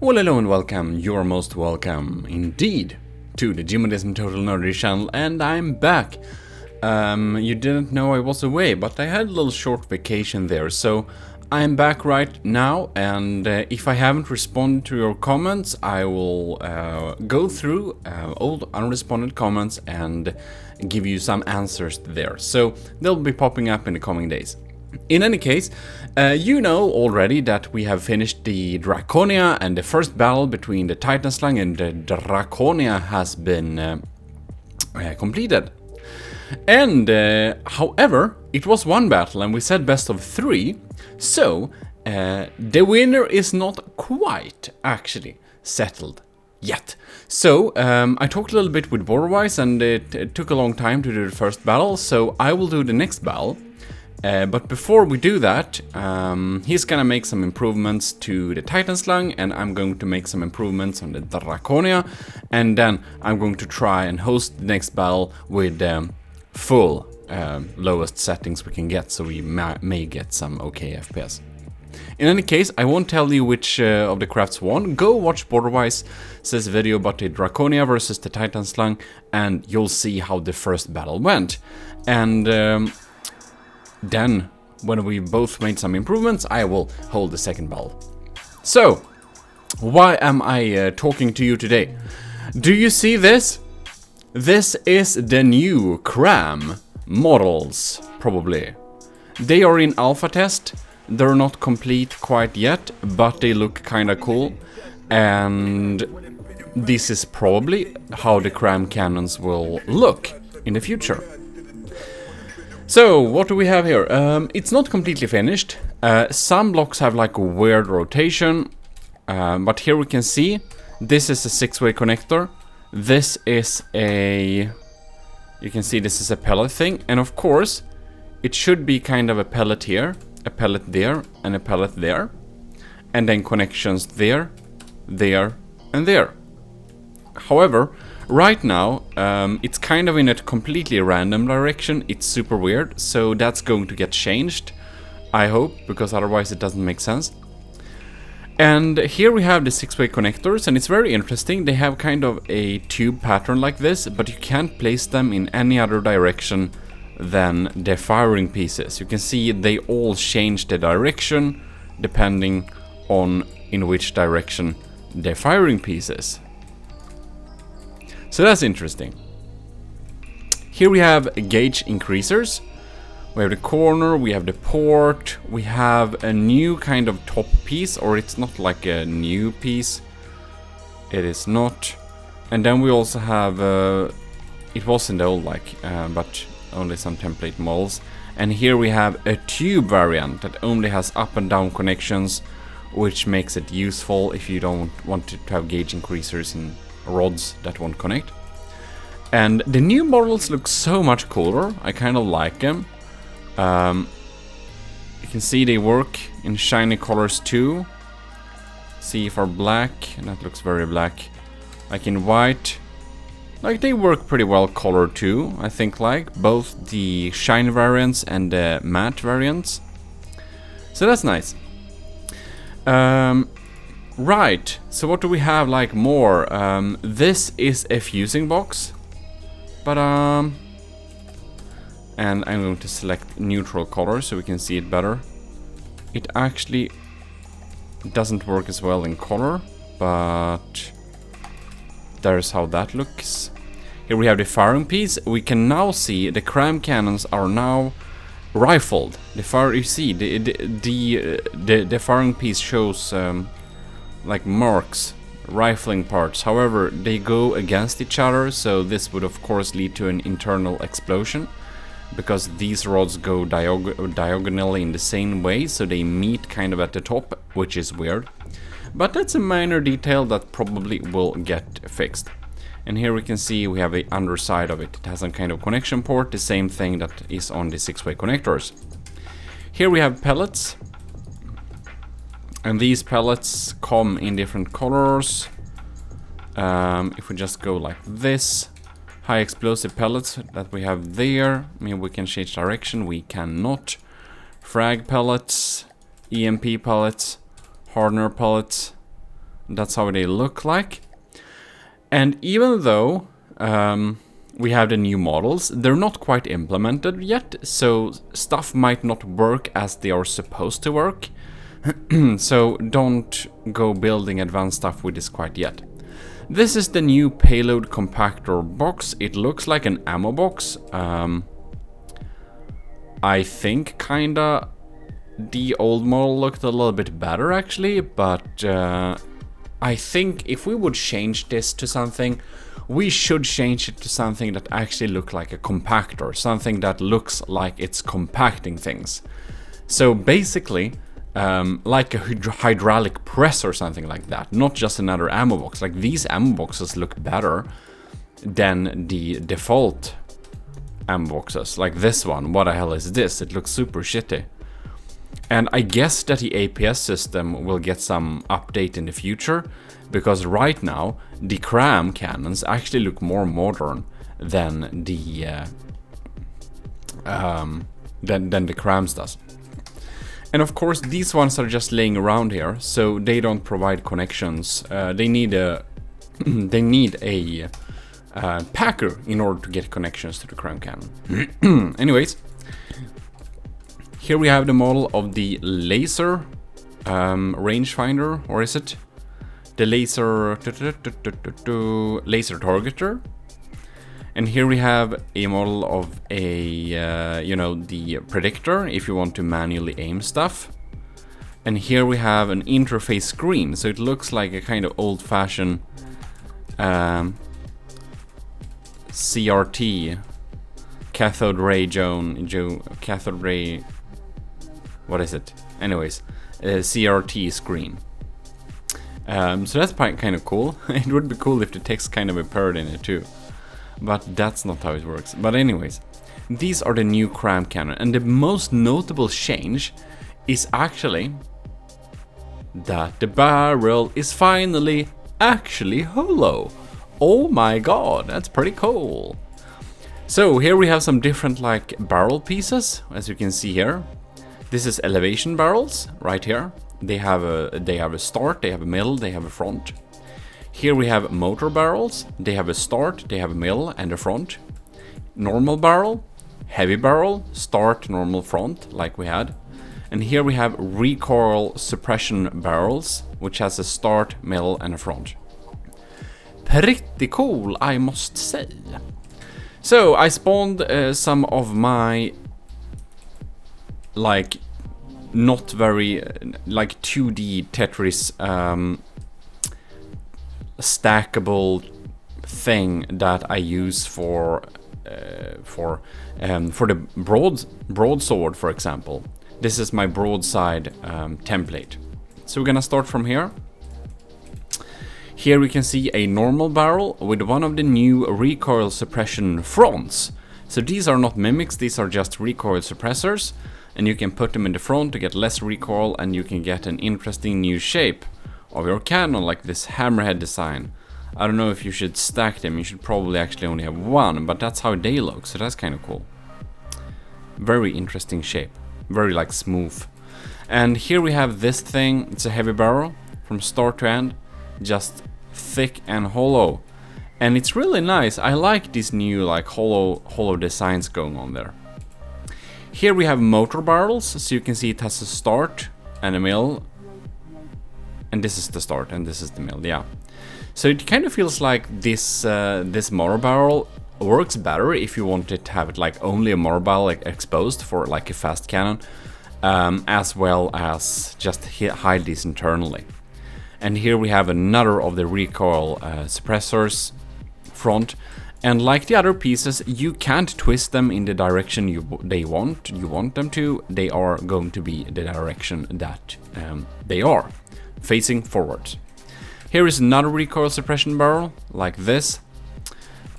Well, hello and welcome, you're most welcome indeed to the GMODISM Total Nerdy channel, and I'm back. You didn't know I was away, but I had a little short vacation there, so I'm back right now, and if I haven't responded to your comments, I will go through old unresponded comments and give you some answers there. So they'll be popping up in the coming days. In any case, you know already that we have finished the Draconia, and the first battle between the Titan Slug and the Draconia has been completed. And however, it was one battle and we said best of 3, so the winner is not quite actually settled yet. So I talked a little bit with Borderwise, and it took a long time to do the first battle, so I will do the next battle. But before we do that, he's gonna make some improvements to the Titan Slug, and I'm going to make some improvements on the Draconia, and then I'm going to try and host the next battle with full lowest settings we can get, so we may get some okay FPS. In any case, I won't tell you which of the crafts won. Go watch Borderwise's video about the Draconia versus the Titan Slug, and you'll see how the first battle went. And then, when we both made some improvements, I will hold the second battle. So, why am I talking to you today? Do you see this? This is the new Cram models, probably. They are in alpha test. They're not complete quite yet, but they look kinda cool. And this is probably how the Cram cannons will look in the future. So, what do we have here? It's not completely finished. Some blocks have like a weird rotation, but here we can see this is a 6-way connector. This is a... you can see this is a pellet thing, and of course it should be kind of a pellet here, a pellet there, and a pellet there, and then connections there, there, and there. However, right now, it's kind of in a completely random direction. It's super weird, so that's going to get changed, I hope, because otherwise it doesn't make sense. And here we have the 6-way connectors, and it's very interesting. They have kind of a tube pattern like this, but you can't place them in any other direction than the firing pieces. You can see they all change the direction depending on in which direction the firing pieces. So that's interesting. Here we have gauge increasers. We have the corner, we have the port, we have a new kind of top piece, or it's not like a new piece. It is not. And then we also have, it was in the old but only some template models. And here we have a tube variant that only has up and down connections, which makes it useful if you don't want to have gauge increasers in rods that won't connect. And the new models look so much cooler. I kind of like them. You can see they work in shiny colors too. See if are black, and that looks very black. Like in white, like they work pretty well colored too, I think, like both the shiny variants and the matte variants. So that's nice. Right, so what do we have like more? This is a fusing box, but and I'm going to select neutral color so we can see it better. It actually doesn't work as well in color, but there's how that looks. Here we have the firing piece. We can now see the Cram cannons are now rifled. The fire, you see, the firing piece shows like marks, rifling parts. However, they go against each other, so this would of course lead to an internal explosion, because these rods go diagonally in the same way, so they meet kind of at the top, which is weird. But that's a minor detail that probably will get fixed. And here we can see we have the underside of it. It has some kind of connection port, the same thing that is on the 6-way connectors. Here we have pellets. And these pellets come in different colors. If we just go like this, high explosive pellets that we have there. I mean, we can change direction, we cannot. Frag pellets, EMP pellets, hardener pellets, That's how they look like. And even though we have the new models, they're not quite implemented yet, so stuff might not work as they are supposed to work. So don't go building advanced stuff with this quite yet. This is the new payload compactor box. It looks like an ammo box. I think kinda the old model looked a little bit better actually, but I think if we would change this to something, we should change it to something that actually looks like a compactor, something that looks like it's compacting things. So basically, like a hydraulic press or something like that, not just another ammo box. Like these ammo boxes look better than the default ammo boxes. Like this one, what the hell is this? It looks super shitty. And I guess that the APS system will get some update in the future, because right now the Cram cannons actually look more modern than the Crams does. And of course these ones are just laying around here, so they don't provide connections. They need a packer in order to get connections to the Cram cannon. Anyways, here we have the model of the laser rangefinder, or is it the laser targeter? And here we have a model of a the predictor if you want to manually aim stuff. And here we have an interface screen, so it looks like a kind of old-fashioned CRT, cathode ray cathode ray. What is it? Anyways, CRT screen. So that's kind of cool. It would be cool if the text kind of appeared in it too. But that's not how it works. But anyways, these are the new Cram cannon. And the most notable change is actually that the barrel is finally actually hollow. Oh my god, that's pretty cool. So here we have some different like barrel pieces, as you can see here. This is elevation barrels right here. They have a start, they have a middle, they have a front. Here we have motor barrels. They have a start, they have a middle and a front. Normal barrel, heavy barrel, start, normal, front, like we had. And here we have recoil suppression barrels, which has a start, middle and a front. Pretty cool, I must say. So I spawned some of my like not very like 2D Tetris stackable thing that I use for the broadsword, for example. This is my broadside template. So we're gonna start from here. Here we can see a normal barrel with one of the new recoil suppression fronts. So these are not mimics, these are just recoil suppressors, and you can put them in the front to get less recoil, and you can get an interesting new shape of your cannon, like this hammerhead design. I don't know if you should stack them, you should probably actually only have one, but that's how they look, so that's kind of cool. Very interesting shape, very like smooth. And here we have this thing, it's a heavy barrel from start to end, just thick and hollow. And it's really nice, I like these new like hollow designs going on there. Here we have motor barrels, so you can see it has a start and a middle. And this is the start and this is the middle, yeah. So it kind of feels like this motor barrel works better if you want it to have it like only a motor barrel like exposed for like a fast cannon, as well as just hide these internally. And here we have another of the recoil suppressors front. And like the other pieces, you can't twist them in the direction you want them to. They are going to be the direction that they are, facing forwards. Here is another recoil suppression barrel, like this.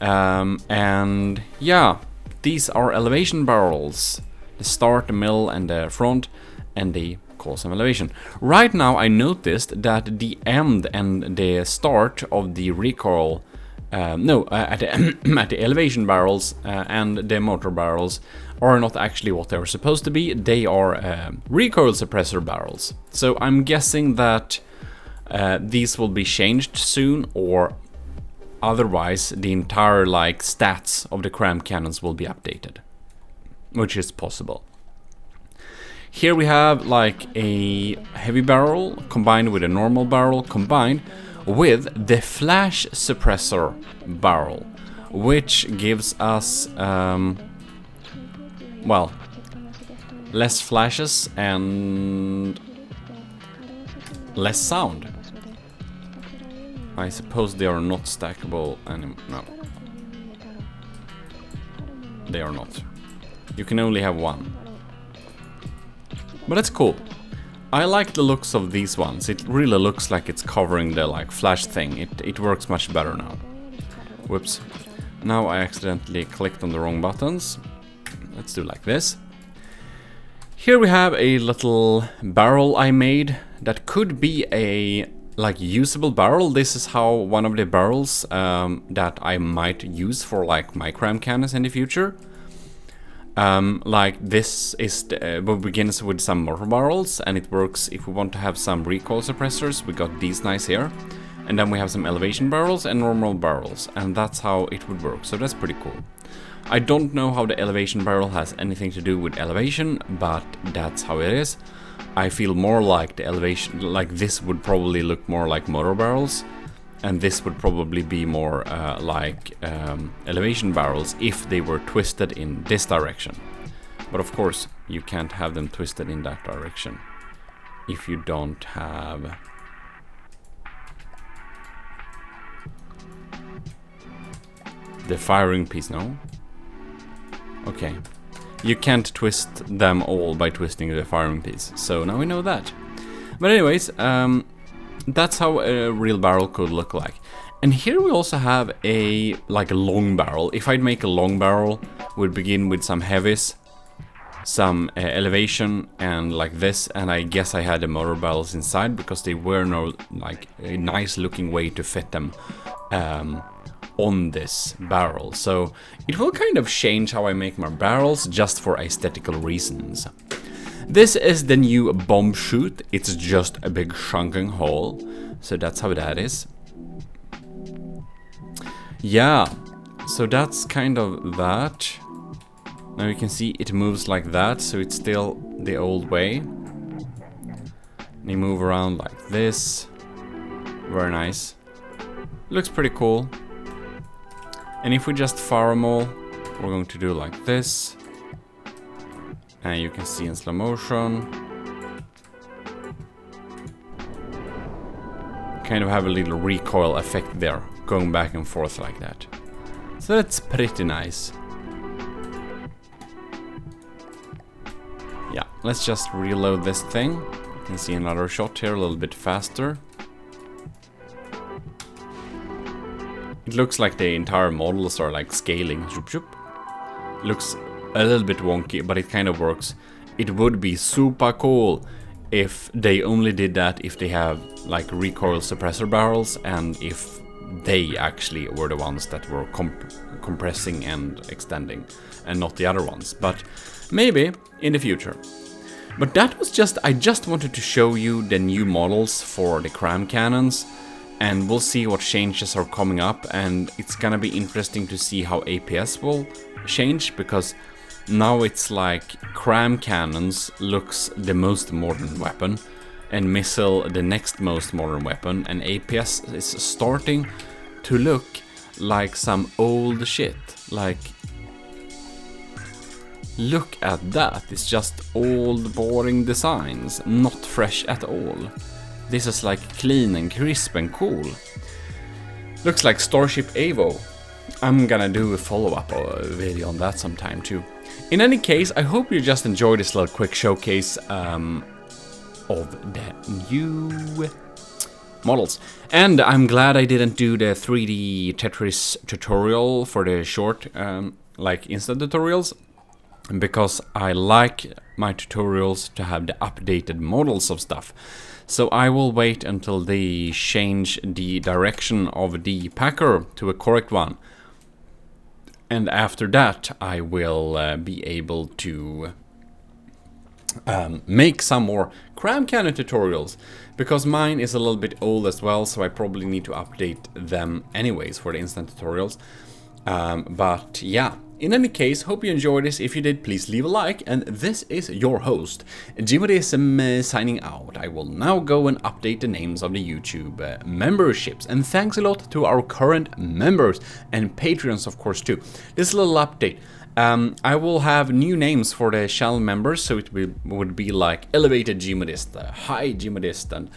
And yeah, these are elevation barrels. The start, the middle, and the front, and they cause some elevation. Right now I noticed that the end and the start of the recoil at the elevation barrels and the motor barrels are not actually what they are supposed to be. They are recoil suppressor barrels. So I'm guessing that these will be changed soon, or otherwise the entire like stats of the Cram cannons will be updated, which is possible. Here we have like a heavy barrel combined with a normal barrel combined with the flash suppressor barrel, which gives us well, less flashes and less sound. I suppose they are not stackable anymore. No, they are not. You can only have one. But that's cool. I like the looks of these ones. It really looks like it's covering the like flash thing. It works much better now. Whoops. Now I accidentally clicked on the wrong buttons. Let's do like this. Here we have a little barrel I made that could be a like usable barrel. This is how one of the barrels that I might use for like my Cram cannons in the future. Like this is begins with some mortar barrels, and it works if we want to have some recoil suppressors. We got these nice here, and then we have some elevation barrels and normal barrels, and that's how it would work. So that's pretty cool. I don't know how the elevation barrel has anything to do with elevation, but that's how it is. I feel more like the elevation, like this would probably look more like motor barrels, and this would probably be more like elevation barrels if they were twisted in this direction. But of course, you can't have them twisted in that direction if you don't have the firing piece, no? Okay. You can't twist them all by twisting the firing piece, so now we know that. But anyways, that's how a real barrel could look like. And here we also have a like a long barrel. If I'd make a long barrel, we'd begin with some heavies, some elevation, and like this. And I guess I had the motor barrels inside because they were no like a nice looking way to fit them on this barrel. So it will kind of change how I make my barrels just for aesthetical reasons. This is the new bomb chute. It's just a big shunking hole. So that's how that is. Yeah, so that's kind of that. Now you can see it moves like that, so it's still the old way. They move around like this. Very nice. Looks pretty cool. And if we just fire them all, we're going to do like this. And you can see in slow motion. Kind of have a little recoil effect there, going back and forth like that. So that's pretty nice. Yeah, let's just reload this thing. You can see another shot here, a little bit faster. It looks like the entire models are like scaling. Zoop, zoop. Looks a little bit wonky, but it kind of works. It would be super cool if they only did that if they have like recoil suppressor barrels, and if they actually were the ones that were compressing and extending, and not the other ones. But maybe in the future. But that was just, I just wanted to show you the new models for the Cram cannons. And we'll see what changes are coming up, and it's gonna be interesting to see how APS will change, because now it's like Cram cannons looks the most modern weapon, and missile the next most modern weapon, and APS is starting to look like some old shit. Like, look at that, it's just old boring designs, not fresh at all. This is like clean and crisp and cool. Looks like Starship Evo. I'm gonna do a follow-up video on that sometime too. In any case, I hope you just enjoyed this little quick showcase of the new models. And I'm glad I didn't do the 3D Tetris tutorial for the short, like instant tutorials, because I like my tutorials to have the updated models of stuff. So I will wait until they change the direction of the packer to a correct one. And after that, I will be able to make some more Cram Cannon tutorials, because mine is a little bit old as well, so I probably need to update them anyways for the instant tutorials. But yeah, in any case, hope you enjoyed this. If you did, please leave a like, and this is your host, GMODISM, signing out. I will now go and update the names of the YouTube memberships, and thanks a lot to our current members and Patreons, of course, too. This little update. I will have new names for the channel members, so it would be like Elevated GMODist, High GMODist, and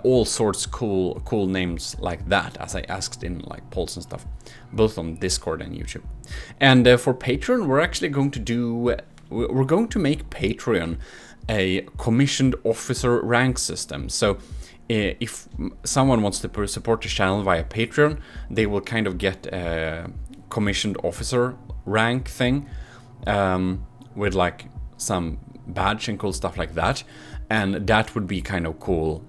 all sorts cool names like that, as I asked in like polls and stuff, both on Discord and YouTube. And for Patreon, we're actually going to make Patreon a commissioned officer rank system. So if someone wants to support the channel via Patreon, they will kind of get a commissioned officer rank thing, with like some badge and cool stuff like that, and that would be kind of cool,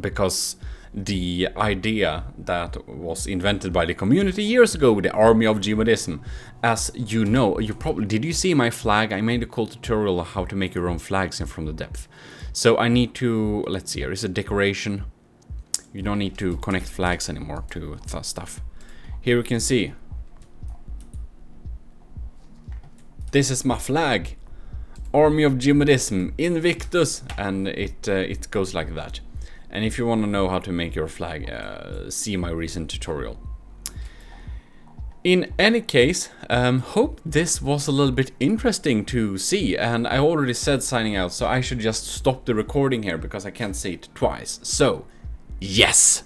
because the idea that was invented by the community years ago with the army of GMODism, as you know, did you see my flag? I made a cool tutorial on how to make your own flags in From the Depth. So I need to, let's see, here is a decoration. You don't need to connect flags anymore to stuff. Here you can see, this is my flag, Army of GMODism, Invictus, and it goes like that. And if you want to know how to make your flag, see my recent tutorial. In any case, hope this was a little bit interesting to see, and I already said signing out, so I should just stop the recording here because I can't say it twice. So, yes!